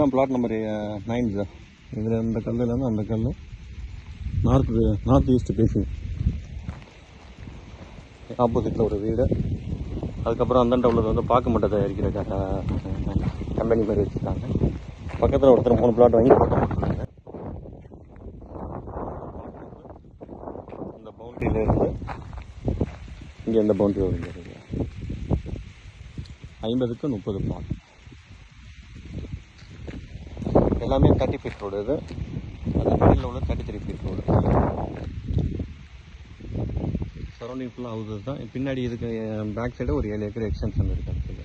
இதுதான் plot number 9 sir. இதில் இந்த கல்லுலேருந்து அந்த கல் நார்த் ஈஸ்ட் பேசிங். ஆப்போசிட்டில் ஒரு வீடு. அதுக்கப்புறம் அந்தாண்ட உள்ளது வந்து பாக்கு மட்டை தயாரிக்கிற கம்பெனி மாதிரி வச்சுருக்காங்க. பக்கத்தில் ஒருத்தர் 3 பிளாட் வாங்கி போட்டு போட்டுருக்காங்க. இந்த பவுண்டரியிலேருந்து இங்கே இந்த பவுண்டரி வருது. 50க்கு 30 பிளாட். எல்லாமே 30 ஃபீட் ரோடு. இது அது மிடில் உள்ள 33 ஃபீட் ரோடு. சரௌண்டிங் ஃபுல்லாக ஹவுசஸ் தான். பின்னாடி இதுக்கு பேக் சைடு ஒரு 7 ஏக்கர் எக்ஸ்டென்ஷன் இருக்குது.